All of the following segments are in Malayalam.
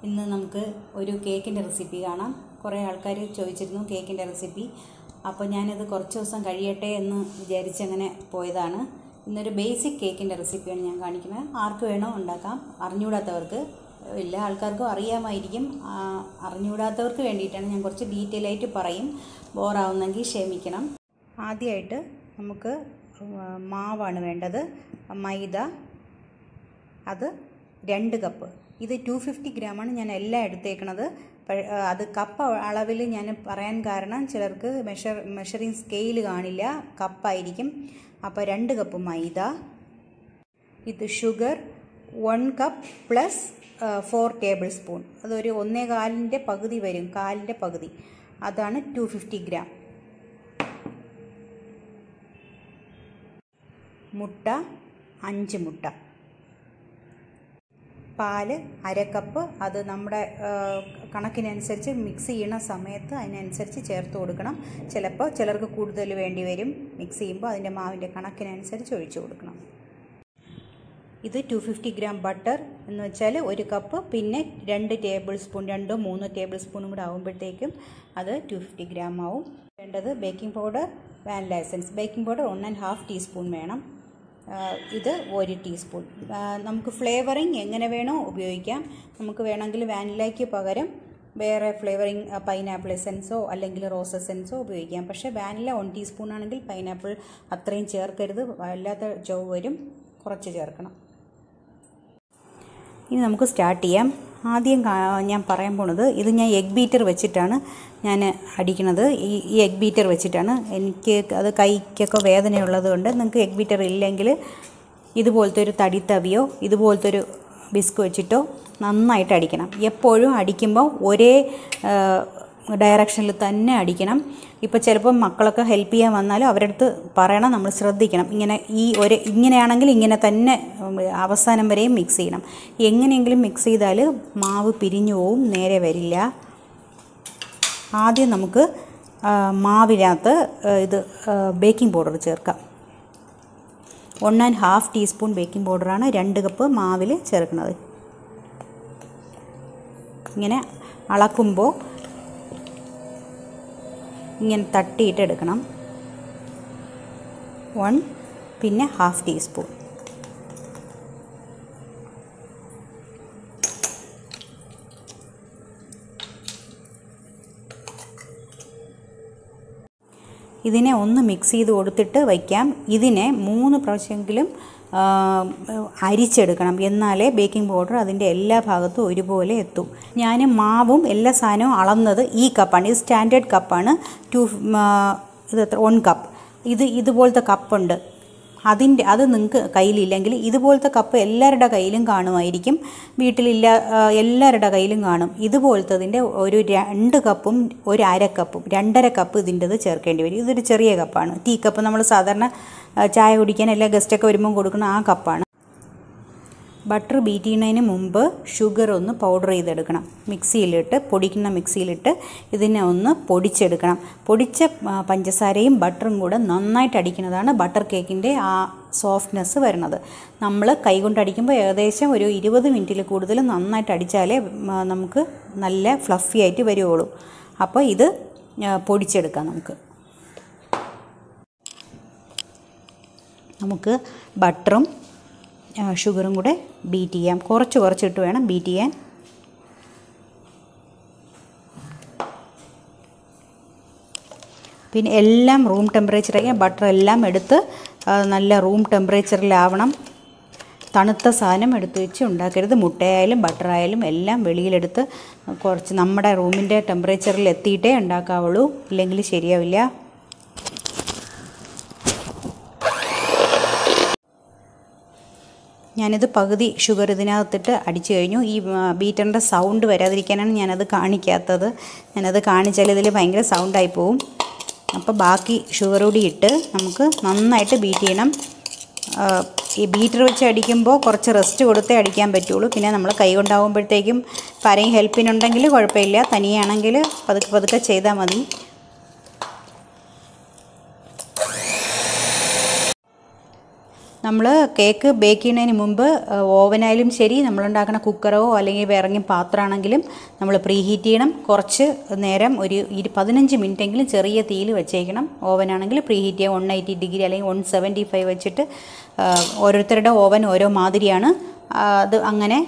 ഇന്ന് നമുക്ക് ഒരു കേക്കിൻ്റെ റെസിപ്പി കാണാം. കുറേ ആൾക്കാർ ചോദിച്ചിരുന്നു കേക്കിൻ്റെ റെസിപ്പി. അപ്പോൾ ഞാനിത് കുറച്ച് ദിവസം കഴിയട്ടെ എന്ന് വിചാരിച്ചങ്ങനെ പോയതാണ്. ഇന്നൊരു ബേസിക് കേക്കിൻ്റെ റെസിപ്പിയാണ് ഞാൻ കാണിക്കുന്നത്. ആർക്ക് വേണോ ഉണ്ടാക്കാം. അറിഞ്ഞുകൂടാത്തവർക്ക്, എല്ലാ ആൾക്കാർക്കും അറിയാമായിരിക്കും. അറിഞ്ഞുകൂടാത്തവർക്ക് വേണ്ടിയിട്ടാണ് ഞാൻ കുറച്ച് ഡീറ്റെയിൽ ആയിട്ട് പറയും. ബോറാവുന്നെങ്കിൽ ക്ഷമിക്കണം. ആദ്യമായിട്ട് നമുക്ക് മാവാണ് വേണ്ടത്. മൈദ അത് 2 കപ്പ്. ഇത് 250 ഗ്രാമാണ് ഞാൻ എല്ലാം എടുത്തേക്കണത്. അത് കപ്പ് അളവിൽ ഞാൻ പറയാൻ കാരണം ചിലർക്ക് മെഷറിങ് സ്കെയിൽ കാണില്ല, കപ്പായിരിക്കും. അപ്പോൾ 2 കപ്പ് മൈദ. ഇത് sugar 1 cup plus 4 table spoon. അതൊരു 1.25 പകുതി വരും, 1/4 പകുതി. അതാണ് 250 ഗ്രാം. മുട്ട 5 മുട്ട. പാല് 1/2 കപ്പ്. അത് നമ്മുടെ കണക്കിനനുസരിച്ച് മിക്സ് ചെയ്യണ സമയത്ത് അതിനനുസരിച്ച് ചേർത്ത് കൊടുക്കണം. ചിലപ്പോൾ ചിലർക്ക് കൂടുതൽ വേണ്ടി വരും. മിക്സ് ചെയ്യുമ്പോൾ അതിൻ്റെ മാവിൻ്റെ കണക്കിനനുസരിച്ച് ഒഴിച്ചു കൊടുക്കണം. ഇത് 250 ഗ്രാം ബട്ടർ എന്ന് വെച്ചാൽ 1 കപ്പ്, പിന്നെ 2 ടേബിൾ സ്പൂൺ, 2-3 ടേബിൾ സ്പൂണും കൂടെ ആകുമ്പോഴത്തേക്കും അത് 250 ഗ്രാം ആവും. വേണ്ടത് baking powder, vanilla essence. Baking powder 1.5 teaspoon വേണം. ഇത് 1 ടീസ്പൂൺ. നമുക്ക് ഫ്ലേവറിങ് എങ്ങനെ വേണോ ഉപയോഗിക്കാം. നമുക്ക് വേണമെങ്കിൽ വാനിലയ്ക്ക് പകരം വേറെ ഫ്ലേവറിങ് പൈനാപ്പിൾ എസൻസോ അല്ലെങ്കിൽ റോസ് എസൻസോ ഉപയോഗിക്കാം. പക്ഷേ വാനില 1 ടീസ്പൂൺ ആണെങ്കിൽ പൈനാപ്പിൾ അത്രയും ചേർക്കരുത്, വല്ലാത്ത ചൊവ്വ വരും. കുറച്ച് ചേർക്കണം. ഇനി നമുക്ക് സ്റ്റാർട്ട് ചെയ്യാം. ആദ്യം ഞാൻ പറയാൻ പോണത്, ഇത് ഞാൻ എഗ് ബീറ്റർ വെച്ചിട്ടാണ് ഞാൻ അടിക്കണത്. ഈ എഗ് ബീറ്റർ വെച്ചിട്ടാണ്. എനിക്ക് അത് കൈക്കൊക്കെ വേദനയുള്ളത് കൊണ്ട് നിങ്ങൾക്ക് എഗ് ബീറ്റർ ഇല്ലെങ്കിൽ ഇതുപോലത്തെ ഒരു തടിത്തവിയോ ഇതുപോലത്തെ ഒരു ബിസ്ക് വെച്ചിട്ടോ നന്നായിട്ട് അടിക്കണം. എപ്പോഴും അടിക്കുമ്പോൾ ഒരേ ഡയറക്ഷനിൽ തന്നെ അടിക്കണം. ഇപ്പോൾ ചിലപ്പോൾ മക്കളൊക്കെ ഹെൽപ്പ് ചെയ്യാൻ വന്നാലും അവരുടെ അടുത്ത് പറയണം, നമ്മൾ ശ്രദ്ധിക്കണം. ഇങ്ങനെയാണെങ്കിൽ ഇങ്ങനെ തന്നെ അവസാനം വരെയും മിക്സ് ചെയ്യണം. എങ്ങനെയെങ്കിലും മിക്സ് ചെയ്താൽ മാവ് പിരിഞ്ഞു പോവും, നേരെ വരില്ല. ആദ്യം നമുക്ക് മാവിനകത്ത് ഇത് ബേക്കിംഗ് പൗഡർ ചേർക്കാം. 1.5 ടീസ്പൂൺ ബേക്കിംഗ് പൗഡറാണ് 2 കപ്പ് മാവിൽ ചേർക്കുന്നത്. ഇങ്ങനെ അളക്കുമ്പോൾ ഇങ്ങനെ തട്ടിയിട്ട് എടുക്കണം. 1 പിന്നെ 1/2 ടീസ്പൂൺ. ഇതിനെ ഒന്ന് മിക്സ് ചെയ്ത് കൊടുത്തിട്ട് വയ്ക്കാം. ഇതിനെ 3 പ്രാവശ്യമെങ്കിലും അരിച്ചെടുക്കണം. എന്നാലേ ബേക്കിംഗ് പൗഡർ അതിൻ്റെ എല്ലാ ഭാഗത്തും ഒരുപോലെ എത്തും. ഞാൻ മാവും എല്ലാ സാധനവും അളന്നത് ഈ കപ്പാണ്. ഇത് സ്റ്റാൻഡേർഡ് കപ്പാണ്. ഇത് 1 കപ്പ്. ഇതുപോലത്തെ കപ്പുണ്ട്. അത് നിങ്ങൾക്ക് കയ്യിലില്ലെങ്കിൽ ഇതുപോലത്തെ കപ്പ് എല്ലാവരുടെ കയ്യിലും കാണുമായിരിക്കും. വീട്ടിലില്ല എല്ലാവരുടെ കയ്യിലും കാണും. ഇതുപോലത്തതിൻ്റെ ഒരു 2 കപ്പും ഒരു 1/2 കപ്പും 2.5 കപ്പ് ഇതിൻ്റെത് ചേർക്കേണ്ടി വരും. ഇതൊരു ചെറിയ കപ്പാണ്. ടീ കപ്പ് നമ്മൾ സാധാരണ ചായ കുടിക്കാൻ എല്ലാ ഗസ്റ്റൊക്കെ വരുമ്പം കൊടുക്കുന്ന ആ കപ്പാണ്. ബട്ടർ ബീറ്റ് ചെയ്യുന്നതിന് മുമ്പ് ഷുഗർ ഒന്ന് പൗഡർ ചെയ്തെടുക്കണം. പൊടിക്കുന്ന മിക്സിയിലിട്ട് ഇതിനെ ഒന്ന് പൊടിച്ചെടുക്കണം. പൊടിച്ച പഞ്ചസാരയും ബട്ടറും കൂടെ നന്നായിട്ട് അടിക്കുന്നതാണ് ബട്ടർ കേക്കിൻ്റെ ആ സോഫ്റ്റ്നെസ് വരുന്നത്. നമ്മൾ കൈകൊണ്ട് അടിക്കുമ്പോൾ ഏകദേശം ഒരു 20 മിനിറ്റിൽ കൂടുതൽ നന്നായിട്ട് അടിച്ചാലേ നമുക്ക് നല്ല ഫ്ലഫി ആയിട്ട് വരുള്ളൂ. അപ്പോൾ ഇത് പൊടിച്ചെടുക്കാം. നമുക്ക് ബട്ടറും ഷുഗറും കൂടെ ബീറ്റ് ചെയ്യാം. കുറച്ചിട്ട് വേണം ബീറ്റ് ചെയ്യാൻ. പിന്നെ എല്ലാം റൂം ടെമ്പറേച്ചറായി. ബട്ടർ എല്ലാം എടുത്ത് നല്ല റൂം ടെമ്പറേച്ചറിലാവണം. തണുത്ത സാധനം എടുത്ത് വെച്ച് ഉണ്ടാക്കരുത്. മുട്ടയായാലും ബട്ടറായാലും എല്ലാം വെളിയിലെടുത്ത് കുറച്ച് നമ്മുടെ റൂമിൻ്റെ ടെമ്പറേച്ചറിൽ എത്തിയിട്ടേ ഉണ്ടാക്കാവുള്ളൂ, ഇല്ലെങ്കിൽ ശരിയാവില്ല. ഞാനിത് പകുതി ഷുഗർ ഇതിനകത്തിട്ട് അടിച്ചു കഴിഞ്ഞു. ഈ ബീറ്ററിൻ്റെ സൗണ്ട് വരാതിരിക്കാനാണ് ഞാനത് കാണിക്കാത്തത്. ഞാനത് കാണിച്ചാൽ ഇതിൽ ഭയങ്കര സൗണ്ടായി പോവും. അപ്പോൾ ബാക്കി ഷുഗർ കൂടി ഇട്ട് നമുക്ക് നന്നായിട്ട് ബീറ്റ് ചെയ്യണം. ഈ ബീറ്റർ വെച്ച് അടിക്കുമ്പോൾ കുറച്ച് റെസ്റ്റ് കൊടുത്തേ അടിക്കാൻ പറ്റുള്ളൂ. പിന്നെ നമ്മൾ കൈ കൊണ്ടാകുമ്പോഴത്തേക്കും ആരെയും ഹെൽപ്പിനുണ്ടെങ്കിൽ കുഴപ്പമില്ല. തനിയാണെങ്കിൽ പതുക്കെ ചെയ്താൽ മതി. നമ്മൾ കേക്ക് ബേക്ക് ചെയ്യുന്നതിന് മുമ്പ് ഓവനായാലും ശരി, നമ്മളുണ്ടാക്കുന്ന കുക്കറോ അല്ലെങ്കിൽ വിറങ്ങി പാത്രമാണെങ്കിലും നമ്മൾ പ്രീ ഹീറ്റ് ചെയ്യണം. കുറച്ച് നേരം ഒരു 15 മിനിറ്റെങ്കിലും ചെറിയ തീയിൽ വെച്ചേക്കണം. ഓവനാണെങ്കിൽ പ്രീ ഹീറ്റ് ചെയ്യുക 180 ഡിഗ്രി അല്ലെങ്കിൽ 175 വെച്ചിട്ട്. ഓരോരുത്തരുടെ ഓവൻ ഓരോ മാതിരിയാണ്. അത് അങ്ങനെ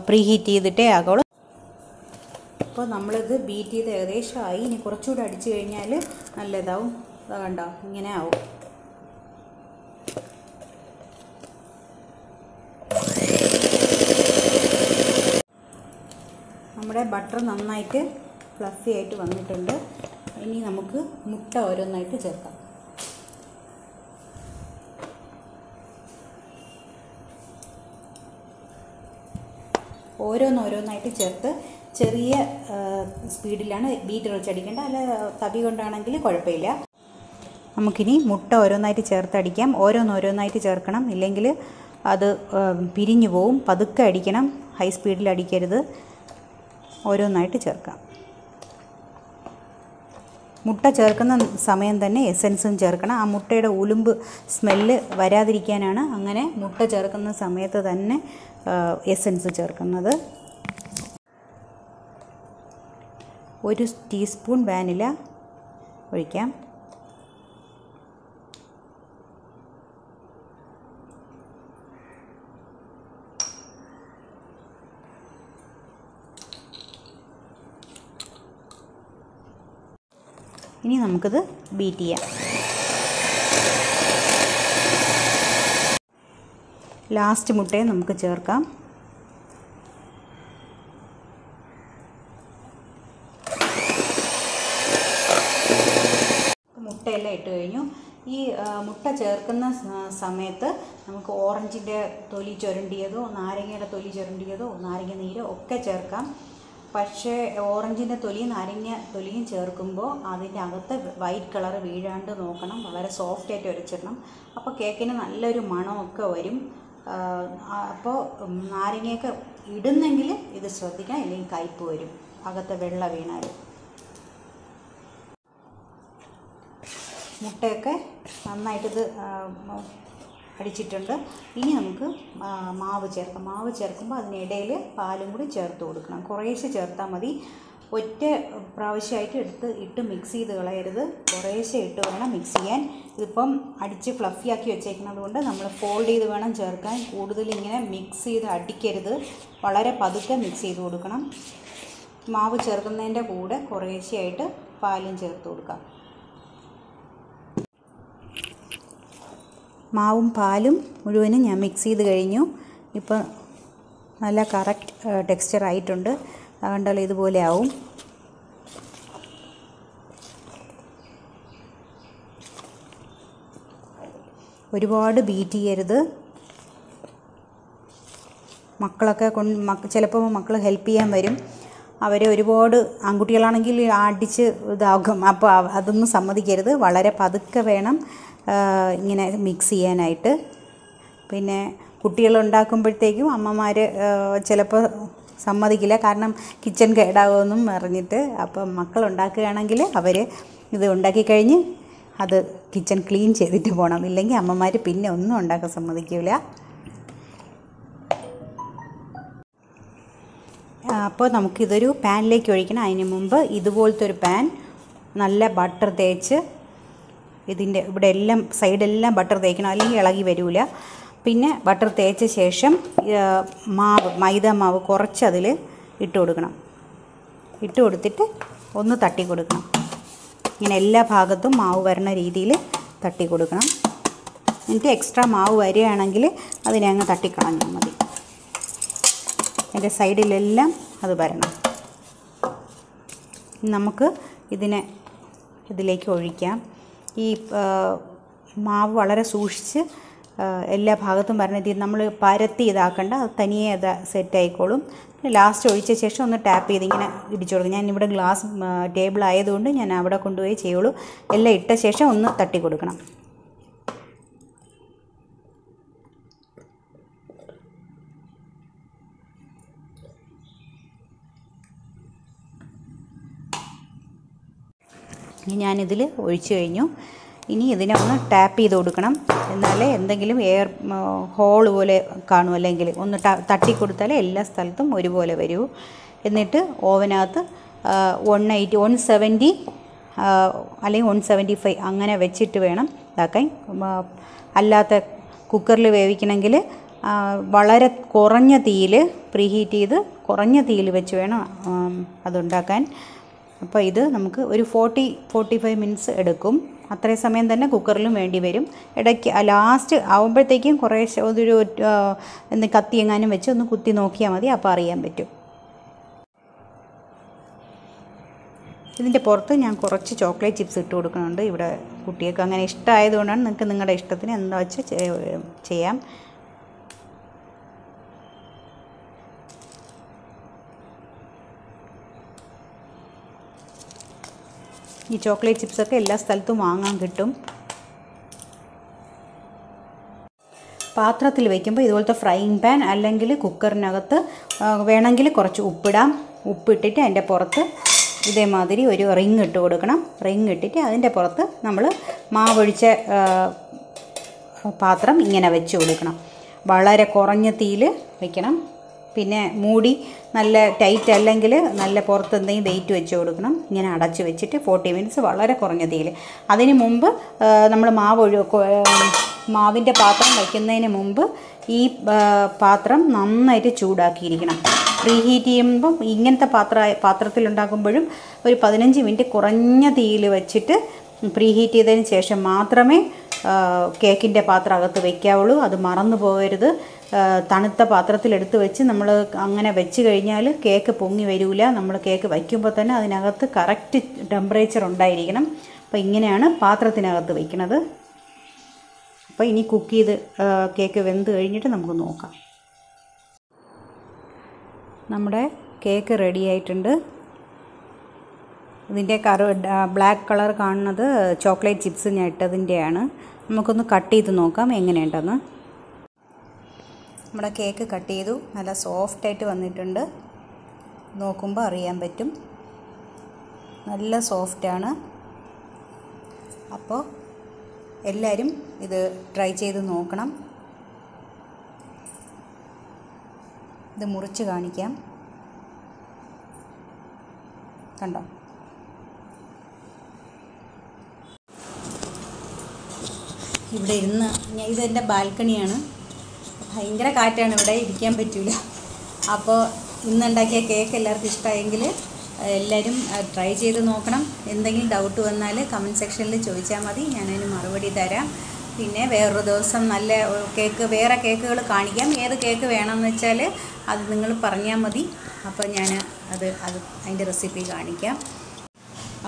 പ്രീ ഹീറ്റ് ചെയ്തിട്ടേ ആകുള്ളൂ. അപ്പോൾ നമ്മളിത് ബീറ്റ് ചെയ്ത് ഏകദേശമായി. ഇനി കുറച്ചുകൂടെ അടിച്ചു കഴിഞ്ഞാൽ നല്ലതാവും. അത് കണ്ടോ, ഇങ്ങനെ ആവും. നമ്മുടെ ബട്ടർ നന്നായിട്ട് ഫ്ലഫി ആയിട്ട് വന്നിട്ടുണ്ട്. ഇനി നമുക്ക് മുട്ട ഓരോന്നായിട്ട് ചേർക്കാം. ഓരോന്നായിട്ട് ചേർത്ത് ചെറിയ സ്പീഡിലാണ് ബീറ്റർ വെച്ചടിക്കേണ്ടത്. അല്ല തവി കൊണ്ടാണെങ്കിൽ കുഴപ്പമില്ല. നമുക്കിനി മുട്ട ഓരോന്നായിട്ട് ചേർത്തടിക്കാം. ഓരോന്നായിട്ട് ചേർക്കണം, ഇല്ലെങ്കിൽ അത് പിരിഞ്ഞു പോവും. പതുക്കെ അടിക്കണം, ഹൈ സ്പീഡിൽ അടിക്കരുത്. ഓരോന്നായിട്ട് ചേർക്കാം. മുട്ട ചേർക്കുന്ന സമയം തന്നെ എസൻസും ചേർക്കണം. ആ മുട്ടയുടെ ഉളുമ്പ് സ്മെല്ല് വരാതിരിക്കാനാണ് അങ്ങനെ മുട്ട ചേർക്കുന്ന സമയത്ത് തന്നെ എസൻസ് ചേർക്കുന്നത്. 1 ടീസ്പൂൺ വാനില ഒഴിക്കാം. ഇനി നമുക്കിത് ബീറ്റ് ചെയ്യാം. ലാസ്റ്റ് മുട്ടയെ നമുക്ക് ചേർക്കാം. മുട്ടയെല്ലാം ഇട്ട് കഴിഞ്ഞു. ഈ മുട്ട ചേർക്കുന്ന സമയത്ത് നമുക്ക് ഓറഞ്ചിൻ്റെ തൊലി ചുരണ്ടിയതോ നാരങ്ങയുടെ തൊലി ചുരണ്ടിയതോ നാരങ്ങ നീരോ ഒക്കെ ചേർക്കാം. പക്ഷേ ഓറഞ്ചിൻ്റെ തൊലിയും നാരങ്ങ തൊലിയും ചേർക്കുമ്പോൾ അതിൻ്റെ അകത്ത് വൈറ്റ് കളർ വീഴാണ്ട് നോക്കണം. വളരെ സോഫ്റ്റായിട്ട് ഉരച്ചിടണം. അപ്പോൾ കേക്കിന് നല്ലൊരു മണമൊക്കെ വരും. അപ്പോൾ നാരങ്ങയൊക്കെ ഇടുന്നെങ്കിൽ ഇത് ശ്രദ്ധിക്കണം, ഇല്ലെങ്കിൽ കയ്പ്പ് വരും അകത്തെ വെള്ള വീണാൽ. മുട്ടയൊക്കെ നന്നായിട്ടിത് അടിച്ചിട്ടുണ്ട്. ഇനി നമുക്ക് മാവ് ചേർക്കാം. മാവ് ചേർക്കുമ്പോൾ അതിനിടയിൽ പാലും കൂടി ചേർത്ത് കൊടുക്കണം. കുറേശ്ശെ ചേർത്താൽ മതി. ഒറ്റ പ്രാവശ്യമായിട്ട് ഇട്ട് മിക്സ് ചെയ്ത് കളയരുത്. കുറേശ്ശെ ഇട്ട് വേണം മിക്സ് ചെയ്യാൻ. ഇതിപ്പം അടിച്ച് ഫ്ലഫിയാക്കി വെച്ചേക്കുന്നത് കൊണ്ട് നമ്മൾ ഫോൾഡ് ചെയ്ത് വേണം ചേർക്കാൻ. കൂടുതൽ ഇങ്ങനെ മിക്സ് ചെയ്ത് അടിക്കരുത്. വളരെ പതുക്കെ മിക്സ് ചെയ്ത് കൊടുക്കണം. മാവ് ചേർക്കുന്നതിൻ്റെ കൂടെ കുറേശ്ശെയായിട്ട് പാലും ചേർത്ത് കൊടുക്കാം. മാവും പാലും മുഴുവനും ഞാൻ മിക്സ് ചെയ്ത് കഴിഞ്ഞു. ഇപ്പോൾ നല്ല കറക്റ്റ് ടെക്സ്ചർ ആയിട്ടുണ്ട്. അതുകൊണ്ടല്ലോ ഇതുപോലെ ആവും. ഒരുപാട് ബീറ്റ് ചെയ്യരുത്. മക്കളൊക്കെ ചിലപ്പോൾ മക്കൾ ഹെൽപ്പ് ചെയ്യാൻ വരും. അവരെ ഒരുപാട് ആൺകുട്ടികളാണെങ്കിൽ അടിച്ച് ഇതാകും. അപ്പോൾ അതൊന്നും സമ്മതിക്കരുത്. വളരെ പതുക്കെ വേണം ഇങ്ങനെ മിക്സ് ചെയ്യാനായിട്ട്. പിന്നെ കുട്ടികളുണ്ടാക്കുമ്പോഴത്തേക്കും അമ്മമാർ ചിലപ്പോൾ സമ്മതിക്കില്ല, കാരണം കിച്ചൺ കേടാകുമെന്നും പറഞ്ഞിട്ട്. അപ്പം മക്കളുണ്ടാക്കുകയാണെങ്കിൽ അവർ ഇത് ഉണ്ടാക്കി കഴിഞ്ഞ് അത് കിച്ചൺ ക്ലീൻ ചെയ്തിട്ട് പോകണം. ഇല്ലെങ്കിൽ അമ്മമാർ പിന്നെ ഒന്നും ഉണ്ടാക്കാൻ സമ്മതിക്കില്ല. അപ്പോൾ നമുക്കിതൊരു പാനിലേക്ക് ഒഴിക്കണം. അതിന് മുമ്പ് ഇതുപോലത്തെ ഒരു പാൻ നല്ല ബട്ടർ തേച്ച് ഇതിൻ്റെ ഇവിടെ എല്ലാം സൈഡെല്ലാം ബട്ടർ തേക്കണം, അല്ലെങ്കിൽ ഇളകി വരില്ല. പിന്നെ ബട്ടർ തേച്ച ശേഷം മൈദ മാവ് കുറച്ച് അതിൽ ഇട്ട് കൊടുക്കണം. ഇട്ട് കൊടുത്തിട്ട് ഒന്ന് തട്ടി കൊടുക്കണം. ഇങ്ങനെ എല്ലാ ഭാഗത്തും മാവ് വരുന്ന രീതിയിൽ തട്ടി കൊടുക്കണം. എന്നിട്ട് എക്സ്ട്രാ മാവ് വരികയാണെങ്കിൽ അതിനെ അങ്ങ് തട്ടിക്കളഞ്ഞാൽ മതി. അതിൻ്റെ സൈഡിലെല്ലാം അത് വരണം. നമുക്ക് ഇതിലേക്ക് ഒഴിക്കാം. ഈ മാവ് വളരെ സൂക്ഷിച്ച് എല്ലാ ഭാഗത്തും വരണ രീതിയിൽ നമ്മൾ പരത്തി ഇതാക്കണ്ട. അത് തനിയെ അത് സെറ്റായിക്കോളും. ലാസ്റ്റ് ഒഴിച്ച ശേഷം ഒന്ന് ടാപ്പ് ചെയ്ത് ഇങ്ങനെ ഇടിച്ചു കൊടുക്കും. ഞാനിവിടെ ഗ്ലാസ് ടേബിൾ ആയതുകൊണ്ട് ഞാൻ അവിടെ കൊണ്ടുപോയി ചെയ്യുള്ളൂ. എല്ലാം ഇട്ട ശേഷം ഒന്ന് തട്ടി കൊടുക്കണം. ഞാനിതിൽ ഒഴിച്ചു കഴിഞ്ഞു. ഇനി ഇതിനെ ഒന്ന് ടാപ്പ് ചെയ്ത് കൊടുക്കണം, എന്നാലേ എന്തെങ്കിലും എയർ ഹോൾ പോലെ കാണും, അല്ലെങ്കിൽ ഒന്ന് തട്ടി കൊടുത്താലേ എല്ലാ സ്ഥലത്തും ഒരുപോലെ വരൂ. എന്നിട്ട് ഓവനകത്ത് 170 അല്ലെങ്കിൽ 175 അങ്ങനെ വെച്ചിട്ട് വേണം ഇതാക്കാൻ. അല്ലാത്ത കുക്കറിൽ വേവിക്കണമെങ്കിൽ വളരെ കുറഞ്ഞ തീയിൽ പ്രീഹീറ്റ് ചെയ്ത് കുറഞ്ഞ തീയിൽ വെച്ച് വേണം അതുണ്ടാക്കാൻ. അപ്പോൾ ഇത് നമുക്ക് ഒരു 40-45 മിനിറ്റ്സ് എടുക്കും. അത്രയും സമയം തന്നെ കുക്കറിലും വേണ്ടി വരും. ഇടയ്ക്ക് ലാസ്റ്റ് ആകുമ്പോഴത്തേക്കും കുറേശ്ശെ ഒരു കത്തി എങ്ങാനും വെച്ച് ഒന്ന് കുത്തി നോക്കിയാൽ മതി, അപ്പോൾ അറിയാൻ പറ്റും. ഇതിൻ്റെ പുറത്ത് ഞാൻ കുറച്ച് ചോക്ലേറ്റ് ചിപ്സ് ഇട്ട് കൊടുക്കുന്നുണ്ട്. ഇവിടെ കുട്ടികൾക്ക് അങ്ങനെ ഇഷ്ടമായതുകൊണ്ടാണ്. നിങ്ങൾക്ക് നിങ്ങളുടെ ഇഷ്ടത്തിന് എന്താ വെച്ച് ചെയ്യാം. ഈ ചോക്ലേറ്റ് ചിപ്സൊക്കെ എല്ലാ സ്ഥലത്തും വാങ്ങാൻ കിട്ടും. പാത്രത്തിൽ വയ്ക്കുമ്പോൾ ഇതുപോലത്തെ ഫ്രൈയിങ് പാൻ അല്ലെങ്കിൽ കുക്കറിനകത്ത് വേണമെങ്കിൽ കുറച്ച് ഉപ്പിടാം. ഉപ്പിട്ടിട്ട് അതിൻ്റെ പുറത്ത് ഇതേമാതിരി ഒരു റിങ് ഇട്ട് കൊടുക്കണം. റിങ് ഇട്ടിട്ട് അതിൻ്റെ പുറത്ത് നമ്മൾ മാവൊഴിച്ച പാത്രം ഇങ്ങനെ വെച്ച് കൊടുക്കണം. വളരെ കുറഞ്ഞ തീയിൽ വയ്ക്കണം. പിന്നെ മൂടി നല്ല ടൈറ്റ് അല്ലെങ്കിൽ നല്ല പുറത്ത് എന്തെങ്കിലും വെയിറ്റ് വെച്ച് കൊടുക്കണം. ഇങ്ങനെ അടച്ച് വെച്ചിട്ട് 40 മിനിറ്റ്സ് വളരെ കുറഞ്ഞ തീയിൽ. അതിന് മുമ്പ് നമ്മൾ മാവിൻ്റെ പാത്രം വയ്ക്കുന്നതിന് മുമ്പ് ഈ പാത്രം നന്നായിട്ട് ചൂടാക്കിയിരിക്കണം. പ്രീഹീറ്റ് ചെയ്യുമ്പം ഇങ്ങനത്തെ പാത്രത്തിലുണ്ടാക്കുമ്പോഴും ഒരു 15 മിനിറ്റ് കുറഞ്ഞ തീയിൽ വെച്ചിട്ട് പ്രീഹീറ്റ് ചെയ്തതിന് ശേഷം മാത്രമേ കേക്കിൻ്റെ പാത്രം അകത്ത് വയ്ക്കാവുള്ളൂ. അത് മറന്നു പോകരുത്. തണുത്ത പാത്രത്തിലെടുത്ത് വെച്ച് നമ്മൾ അങ്ങനെ വെച്ച് കഴിഞ്ഞാൽ കേക്ക് പൊങ്ങി വരില്ല. നമ്മൾ കേക്ക് വയ്ക്കുമ്പോൾ തന്നെ അതിനകത്ത് കറക്റ്റ് ടെമ്പറേച്ചർ ഉണ്ടായിരിക്കണം. അപ്പോൾ ഇങ്ങനെയാണ് പാത്രത്തിനകത്ത് വയ്ക്കുന്നത്. അപ്പോൾ ഇനി കുക്ക് ചെയ്ത് കേക്ക് വെന്ത് കഴിഞ്ഞിട്ട് നമുക്ക് നോക്കാം. നമ്മുടെ കേക്ക് റെഡി ആയിട്ടുണ്ട്. ഇതിൻ്റെ ബ്ലാക്ക് കളർ കാണുന്നത് ചോക്ലേറ്റ് ചിപ്സ് ഞാൻ ഇട്ടതിൻ്റെയാണ്. നമുക്കൊന്ന് കട്ട് ചെയ്ത് നോക്കാം എങ്ങനെയുണ്ടെന്ന്. നമ്മുടെ കേക്ക് കട്ട് ചെയ്തു. നല്ല സോഫ്റ്റായിട്ട് വന്നിട്ടുണ്ട്. നോക്കുമ്പോൾ അറിയാൻ പറ്റും, നല്ല സോഫ്റ്റാണ്. അപ്പോൾ എല്ലാവരും ഇത് ട്രൈ ചെയ്ത് നോക്കണം. ഇത് മുറിച്ച് കാണിക്കാം. കണ്ടോ? ഇവിടെ ഇരുന്ന് ഇതെൻ്റെ ബാൽക്കണിയാണ്. ഭയങ്കര കാറ്റാണ്, ഇവിടെ ഇരിക്കാൻ പറ്റില്ല. അപ്പോൾ ഇന്നുണ്ടാക്കിയ കേക്ക് എല്ലാവർക്കും ഇഷ്ടമായെങ്കിൽ എല്ലാവരും ട്രൈ ചെയ്ത് നോക്കണം. എന്തെങ്കിലും ഡൗട്ട് വന്നാൽ കമൻറ്റ് സെക്ഷനിൽ ചോദിച്ചാൽ മതി, ഞാനതിന് മറുപടി തരാം. പിന്നെ വേറൊരു ദിവസം നല്ല വേറെ കേക്കുകൾ കാണിക്കാം. ഏത് കേക്ക് വേണമെന്ന് വെച്ചാൽ അത് നിങ്ങൾ പറഞ്ഞാൽ മതി. അപ്പോൾ ഞാൻ അതിൻ്റെ റെസിപ്പി കാണിക്കാം.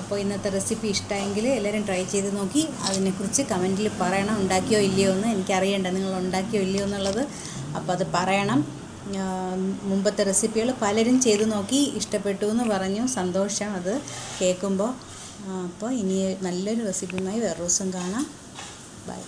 അപ്പോൾ ഇന്നത്തെ റെസിപ്പി ഇഷ്ടമായെങ്കിൽ എല്ലാവരും ട്രൈ ചെയ്ത് നോക്കി അതിനെക്കുറിച്ച് കമൻറ്റിൽ പറയണം. ഉണ്ടാക്കിയോ ഇല്ലയോ എന്ന് എനിക്കറിയണ്ട, നിങ്ങൾ ഉണ്ടാക്കിയോ ഇല്ലയോ എന്നുള്ളത്. അപ്പോൾ അത് പറയണം. മുമ്പത്തെ റെസിപ്പികൾ പലരും ചെയ്ത് നോക്കി ഇഷ്ടപ്പെട്ടു എന്ന് പറഞ്ഞു. സന്തോഷം അത് കേൾക്കുമ്പോൾ. അപ്പോൾ ഇനി നല്ലൊരു റെസിപ്പിയുമായി വേറെ ദിവസം കാണാം. ബൈ.